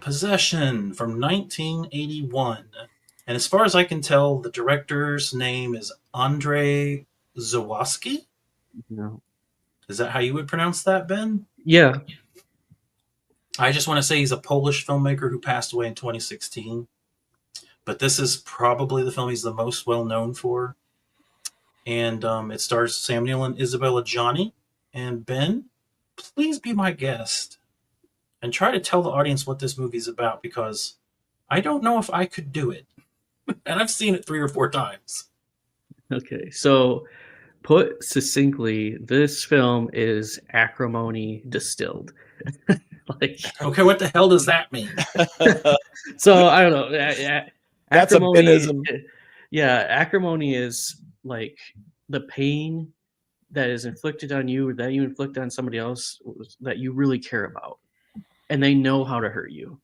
Possession from 1981. And as far as I can tell, the director's name is Andrzej Zawaski. No. Is that how you would pronounce that, Ben? Yeah. I just want to say he's a Polish filmmaker who passed away in 2016. But this is probably the film he's the most well known for. And it stars Sam Neill and Isabelle Adjani. And Ben, please be my guest and try to tell the audience what this movie's about, because I don't know if I could do it. And I've seen it 3 or 4 times. Okay, so put succinctly, this film is acrimony distilled. Like, okay, what the hell does that mean? So I don't know. That's acrimony, a binism. Yeah, acrimony is like the pain that is inflicted on you, or that you inflict on somebody else that you really care about, and they know how to hurt you.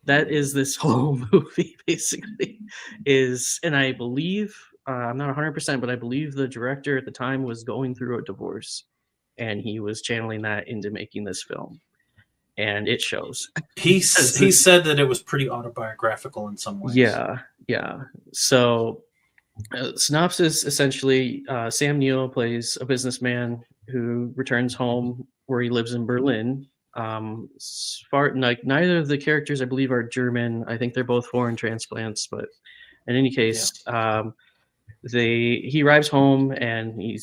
That is this whole movie, basically. And I believe, I'm not 100%, but I believe the director at the time was going through a divorce, and he was channeling that into making this film, and it shows. He said that it was pretty autobiographical in some ways. Yeah. So, synopsis, essentially, Sam Neill plays a businessman who returns home where he lives in Berlin. Neither of the characters, I believe, are German. I think they're both foreign transplants, but in any case, he arrives home and he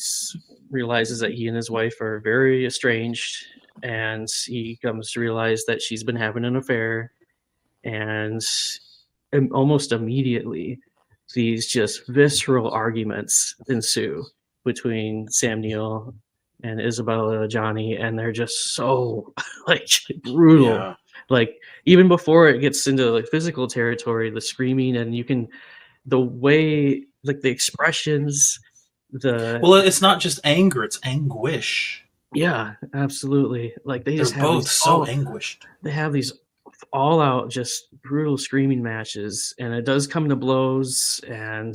realizes that he and his wife are very estranged, and he comes to realize that she's been having an affair, and almost immediately these just visceral arguments ensue between Sam Neill and Isabelle Adjani, and they're just so like brutal. Yeah. Like, even before it gets into like physical territory, the screaming, and the way, like, the expressions, well, it's not just anger, it's anguish. Yeah, absolutely. Like, they're both so anguished. They have these all out, just brutal screaming matches, and it does come to blows. And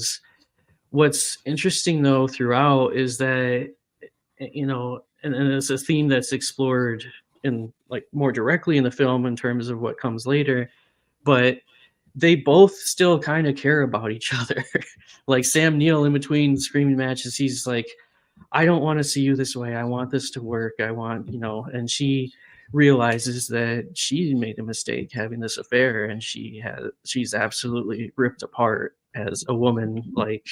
what's interesting though throughout is that, and it's a theme that's explored in like more directly in the film in terms of what comes later, but they both still kind of care about each other. Like, Sam Neill, in between screaming matches, he's like, I don't want to see you this way. I want this to work. I want, and she realizes that she made a mistake having this affair, and she's absolutely ripped apart as a woman. Like,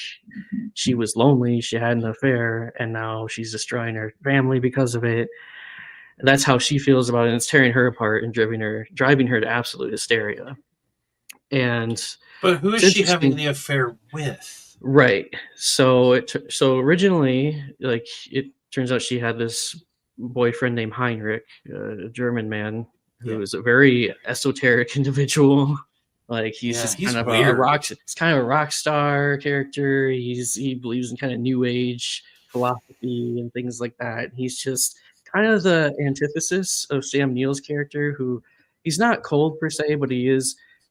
she was lonely, she had an affair, and now she's destroying her family because of it. And that's how she feels about it, and it's tearing her apart and driving her to absolute hysteria. But who is she having the affair with? Right. So originally, like, it turns out she had this boyfriend named Heinrich, a German man who is a very esoteric individual. Like, he's just kind of a rock star character. He believes in kind of new age philosophy and things like that. He's just kind of the antithesis of Sam Neill's character, who he's not cold per se, but he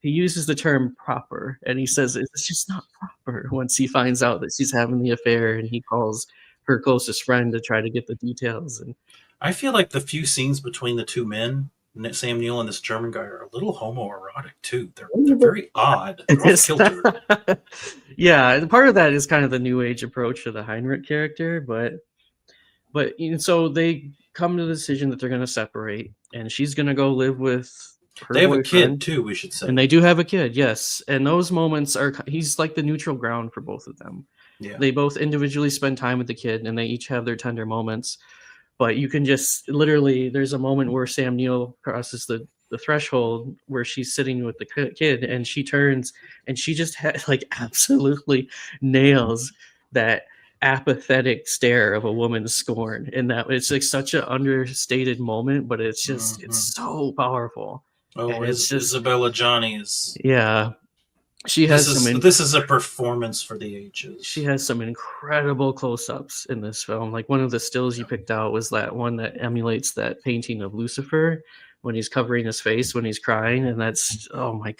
uses the term proper, and he says it's just not proper once he finds out that she's having the affair, and he calls her closest friend to try to get the details. And I feel like the few scenes between the two men, Sam Neill and this German guy, are a little homoerotic too. They're very odd. Yeah, and part of that is kind of the new age approach to the Heinrich character, but so they come to the decision that they're going to separate, and she's going to go live with her boyfriend. A kid too, we should say. And they do have a kid, yes. And those moments he's like the neutral ground for both of them. Yeah. They both individually spend time with the kid, and they each have their tender moments. But you can just literally, there's a moment where Sam Neill crosses the threshold where she's sitting with the kid, and she turns, and she just like absolutely nails that apathetic stare of a woman's scorn. And that it's like such an understated moment, but it's just it's so powerful. Oh, Isabelle Adjani is. Yeah. This is a performance for the ages. She has some incredible close-ups in this film. Like, one of the stills you picked out was that one that emulates that painting of Lucifer when he's covering his face when he's crying, and that's, oh my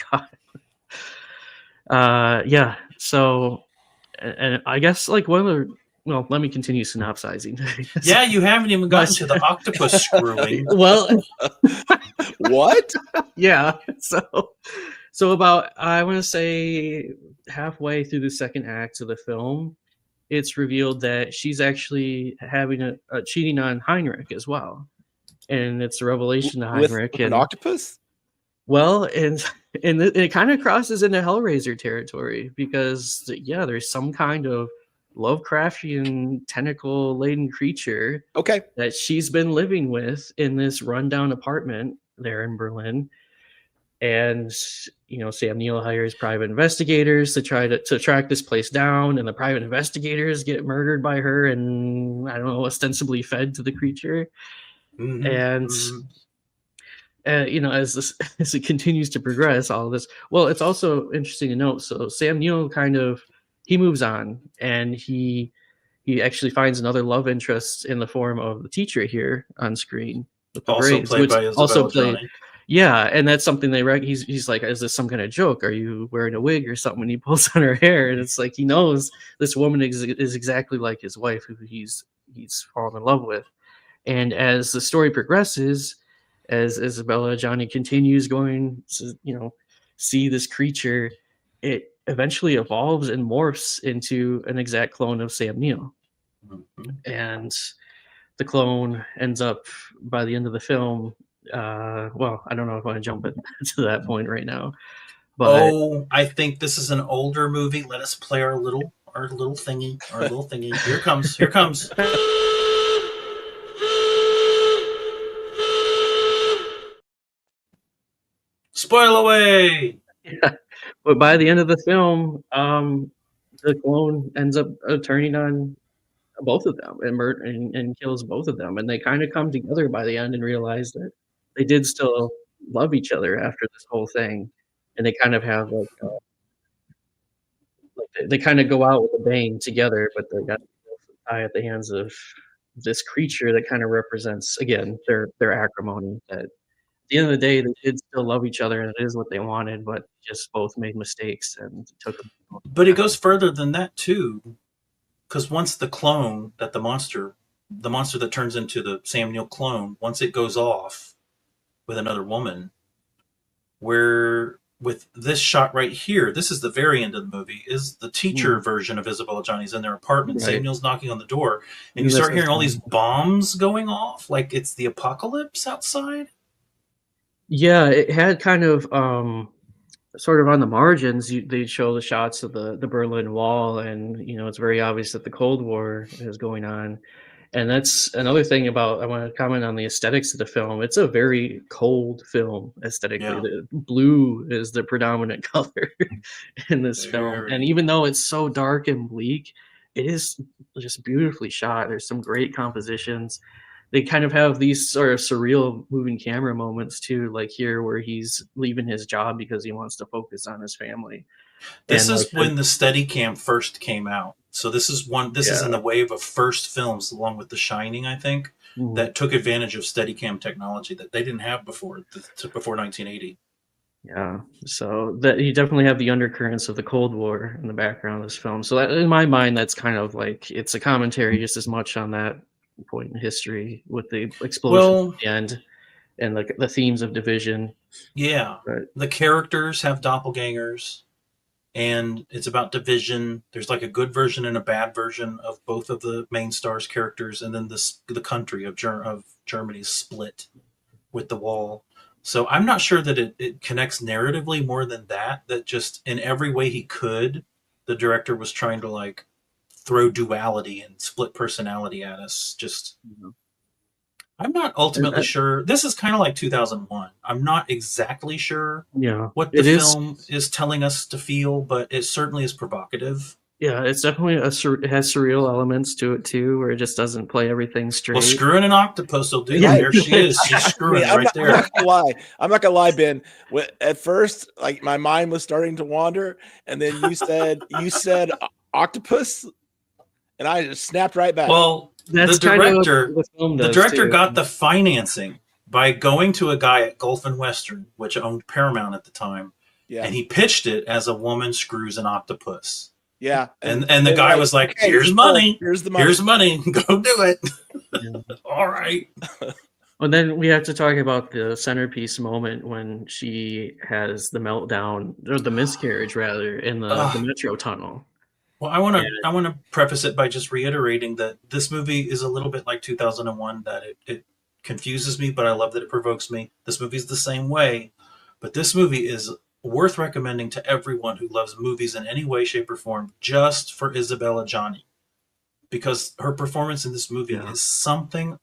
god. Yeah. So, and I guess like one of the well, let me continue synopsizing. Yeah, you haven't even gotten But- to the octopus screwing. Well, What? yeah. So about, I want to say, halfway through the second act of the film, it's revealed that she's actually having a cheating on Heinrich as well, and it's a revelation to With Heinrich. an And octopus? well, and it kind of crosses into Hellraiser territory, because yeah, there's some kind of Lovecraftian tentacle laden creature Okay. that she's been living with in this rundown apartment there in Berlin. And Sam Neill hires private investigators to try to track this place down, and the private investigators get murdered by her, and I don't know, ostensibly fed to the creature. Mhm, And mhm. as this as it continues to progress, all of this. Well, it's also interesting to note. So Sam Neill he moves on, and he actually finds another love interest in the form of the teacher here on screen with the Also braids, played which by also Isabelle played. Adjani. Yeah, and that's something he's like, is this some kind of joke? Are you wearing a wig or something when he pulls on her hair? And it's like, he knows this woman is exactly like his wife, who he's fallen in love with. And as the story progresses, as Isabella Johnny continues going to, see this creature, it eventually evolves and morphs into an exact clone of Sam Neill. Mhm. And the clone ends up, by the end of the film, well, I don't know if I want to jump it to that point right now, but Oh, I think this is an older movie. Let us play our little thingy. Here comes. Spoil away. yeah, but by the end of the film, the clone ends up turning on both of them and kills both of them, and they kind of come together by the end and realize that they did still love each other after this whole thing, and they kind of have they kind of go out with a bang together, but they got die at the hands of this creature that kind of represents, again, their acrimony. That at the end of the day, they did still love each other, and it is what they wanted, but just both made mistakes and took them. But it goes further than that too, because once the clone that the monster that turns into the Sam Neill clone, once it goes off with another woman, where with this shot right here, this is the very end of the movie, is the teacher version of Isabella Johnny's in their apartment. Right. Sam Neill's knocking on the door, and And you start this hearing all is- these bombs going off, like it's the apocalypse outside. Yeah, it had kind of sort of on the margins. They show the shots of the Berlin Wall, and it's very obvious that the Cold War is going on. And that's another thing about, I want to comment on the aesthetics of the film. It's a very cold film aesthetically. Yeah. The blue is the predominant color in this film. Very. And even though it's so dark and bleak, it is just beautifully shot. There's some great compositions. They kind of have these sort of surreal moving camera moments too, like here where he's leaving his job because he wants to focus on his family. This And, is when the Steadicam first came out. So this is in the wave of first films, along with The Shining, I think, Mhm. that took advantage of Steadicam technology that they didn't have before 1980. Yeah, so that you definitely have the undercurrents of the Cold War in the background of this film. So that, in my mind, that's kind of like, it's a commentary just as much on that point in history with the explosion Well, at the end and the themes of division. yeah, Right. the characters have doppelgangers, and it's about division. There's like a good version and a bad version of both of the main stars' characters, and then the country of Germany's split with the wall. So I'm not sure that it connects narratively more than that. That just in every way he could, the director was trying to like throw duality and split personality at us. Just I'm not ultimately sure. This is kind of like 2001. I'm not exactly sure Yeah, what the film is telling us to feel, but it certainly is provocative. Yeah, it's definitely it has surreal elements to it too, where it just doesn't play everything straight. Well, screwing an octopus will do. Yeah. There she is. She's screwing I'm right not, there. I'm not gonna lie, Ben. At first, like my mind was starting to wander, and then you said octopus, and I just snapped right back. Well, That's the kind of what director, the film the does, director too. got the financing by going to a guy at Gulf and Western, which owned Paramount at the time, Yeah. and he pitched it as a woman screws an octopus. Yeah. And the they're guy was like, "Okay, here's money. Here's the money. Here's money. Go do it. Yeah. All right. Well, then we have to talk about the centerpiece moment when she has the meltdown, or the miscarriage rather, in the metro tunnel. Well, I want to preface it by just reiterating that this movie is a little bit like 2001, that it confuses me, but I love that it provokes me. This movie's the same way, but this movie is worth recommending to everyone who loves movies in any way, shape, or form, just for Isabelle Adjani, because her performance in this movie is something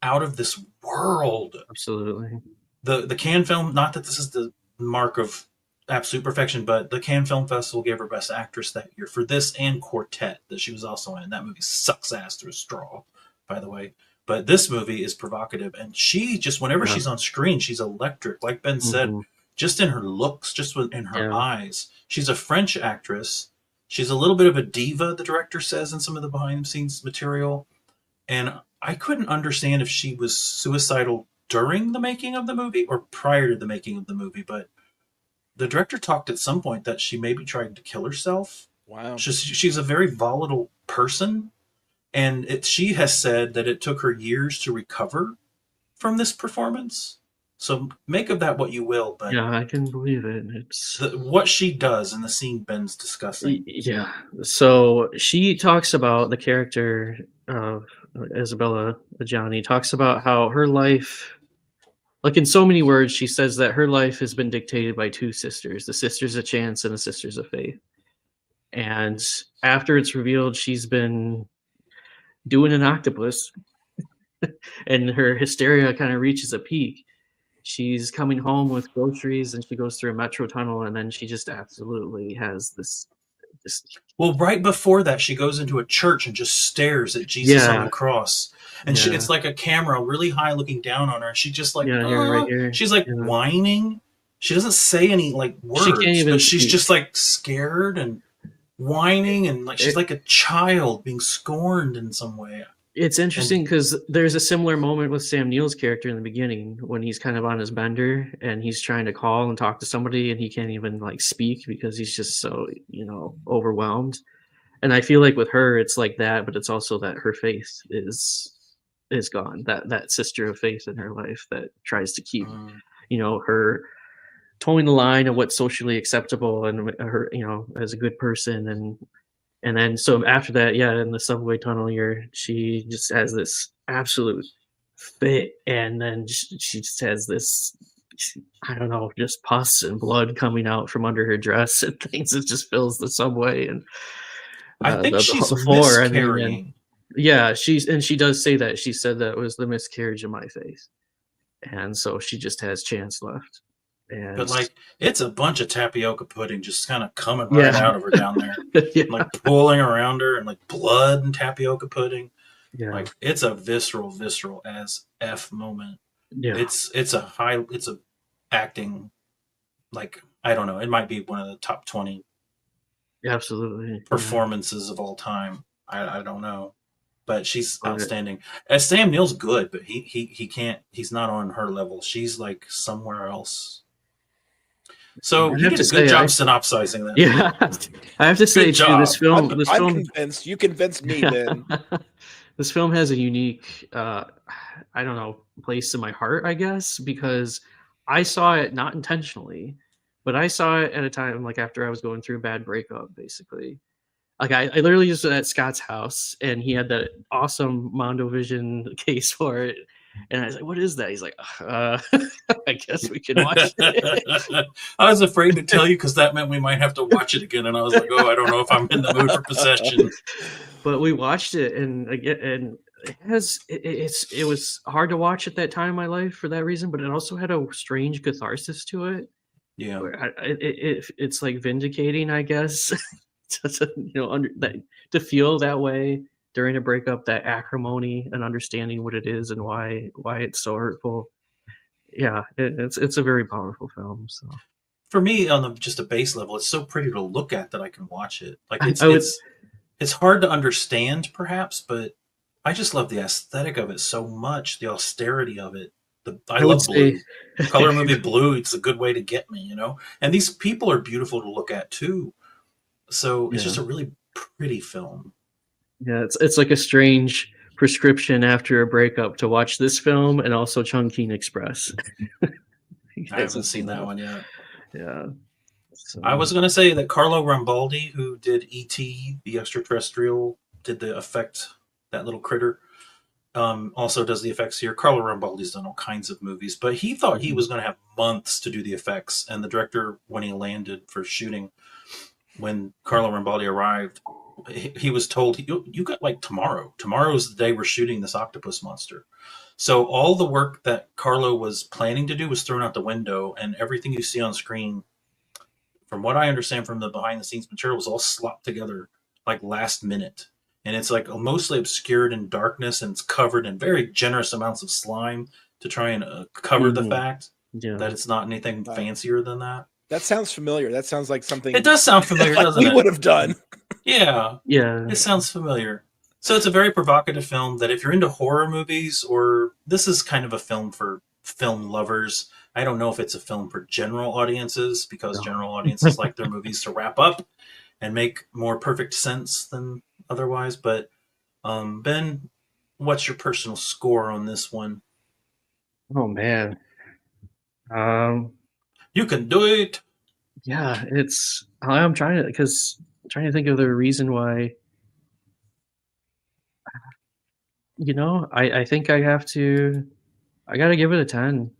out of this world. Absolutely. The Cannes film, not that this is the mark of absolute perfection, but the Cannes Film Festival gave her Best Actress that year for this and Quartet that she was also in. That movie sucks ass through a straw, by the way. But this movie is provocative, and she just, whenever she's on screen, she's electric. Like Ben said, just in her looks, just in her eyes. She's a French actress. She's a little bit of a diva, the director says in some of the behind-the-scenes material. And I couldn't understand if she was suicidal during the making of the movie or prior to the making of the movie, but the director talked at some point that she maybe tried to kill herself. Wow. She's a very volatile person, and she has said that it took her years to recover from this performance. So make of that what you will, but yeah, I can believe it. It's what she does in the scene Ben's discussing. Yeah. So she talks about the character of Isabelle Adjani, talks about how her life, like in so many words, she says that her life has been dictated by two sisters, the sisters of chance and the sisters of faith. And after it's revealed she's been doing an octopus and her hysteria kind of reaches a peak, she's coming home with groceries and she goes through a metro tunnel, and then she just absolutely has this. Well, right before that, she goes into a church and just stares at Jesus on the cross. And it's like a camera really high looking down on her. She just like, right here. She's like whining. She doesn't say any like words, but she's just like scared and whining, and like she's like a child being scorned in some way. It's interesting because there's a similar moment with Sam Neill's character in the beginning when he's kind of on his bender and he's trying to call and talk to somebody and he can't even like speak because he's just so, overwhelmed. And I feel like with her, it's like that, but it's also that her faith is gone. That sister of faith in her life that tries to keep, her towing the line of what's socially acceptable and her, as a good person. And then so after that, in the subway tunnel, she just has this absolute fit, and then she just has this, I don't know, just pus and blood coming out from under her dress and things. It just fills the subway, and I think she's the floor. miscarrying. She does say that. She said that was the miscarriage of my faith, and so she just has chance left. But like, it's a bunch of tapioca pudding just kind of coming right out of her down there, like pulling around her, and like blood and tapioca pudding. Like, it's a visceral as F moment. It's a acting, like, I don't know, it might be one of the top 20 absolutely performances of all time. I don't know, but she's outstanding. As Sam Neill's good, but he's not on her level. She's like somewhere else. So you did a good job synopsizing that. Yeah, I have to say too, this film. I'm convinced. You convinced me, Ben. This film has a unique, I don't know, place in my heart, I guess, because I saw it not intentionally, but I saw it at a time like after I was going through a bad breakup, basically. Like I literally just was at Scott's house, and he had that awesome Mondo Vision case for it. And I was like, "What is that?" He's like, "I guess we can watch it." I was afraid to tell you because that meant we might have to watch it again. And I was like, "Oh, I don't know if I'm in the mood for Possession." But we watched it, and again, it was hard to watch at that time in my life for that reason. But it also had a strange catharsis to it. Yeah, it's like vindicating, I guess, to feel that way during a breakup, that acrimony and understanding what it is and why it's so hurtful. Yeah, it's a very powerful film. So for me, on just a base level, it's so pretty to look at that I can watch it. Like it's hard to understand, perhaps, but I just love the aesthetic of it so much, the austerity of it. I love blue. Color movie blue. It's a good way to get me, And these people are beautiful to look at too. So it's just a really pretty film. Yeah, it's like a strange prescription after a breakup to watch this film and also Chungking Express. I haven't seen that one yet. Yeah. So, I was going to say that Carlo Rambaldi, who did E.T., the extraterrestrial, did the effect, that little critter, also does the effects here. Carlo Rambaldi's done all kinds of movies, but he thought he was going to have months to do the effects. And the director, when he landed for shooting, when Carlo Rambaldi arrived, he was told, you got like tomorrow. Tomorrow's the day we're shooting this octopus monster. So all the work that Carlo was planning to do was thrown out the window, and everything you see on screen, from what I understand from the behind the scenes material, was all slopped together like last minute. And it's like mostly obscured in darkness, and it's covered in very generous amounts of slime to try and cover the fact that it's not anything fancier than that. That sounds familiar. That sounds like something. It does sound familiar, like doesn't we it? would have done. Yeah. Yeah. It sounds familiar. So it's a very provocative film that if you're into horror movies, or this is kind of a film for film lovers. I don't know if it's a film for general audiences, because general audiences like their movies to wrap up and make more perfect sense than otherwise. But Ben, what's your personal score on this one? Oh man. You can do it. Yeah, I'm trying to think of the reason why. I think I gotta give it a 10.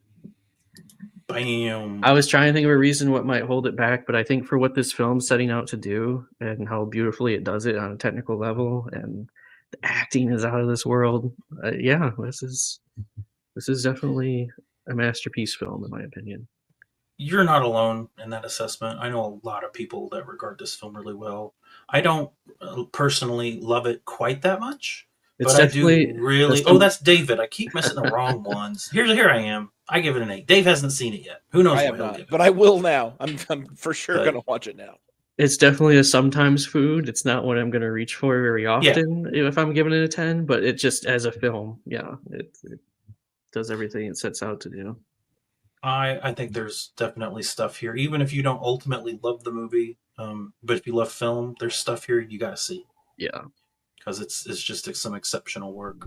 Bam. I was trying to think of a reason what might hold it back, but I think for what this film's setting out to do and how beautifully it does it on a technical level, and the acting is out of this world. Yeah, this is definitely a masterpiece film in my opinion. You're not alone in that assessment. I know a lot of people that regard this film really well. I don't personally love it quite that much, It's but I do really. that's That's David. I keep missing the wrong ones. Here I am. I give it an 8. Dave hasn't seen it yet. Who knows? I have not, but I will now. I'm for sure going to watch it now. It's definitely a sometimes food. It's not what I'm going to reach for very often if I'm giving it a 10, but it just, as a film, it does everything it sets out to do. I think there's definitely stuff here, even if you don't ultimately love the movie. But if you love film, there's stuff here you got to see. Yeah, because it's just some exceptional work.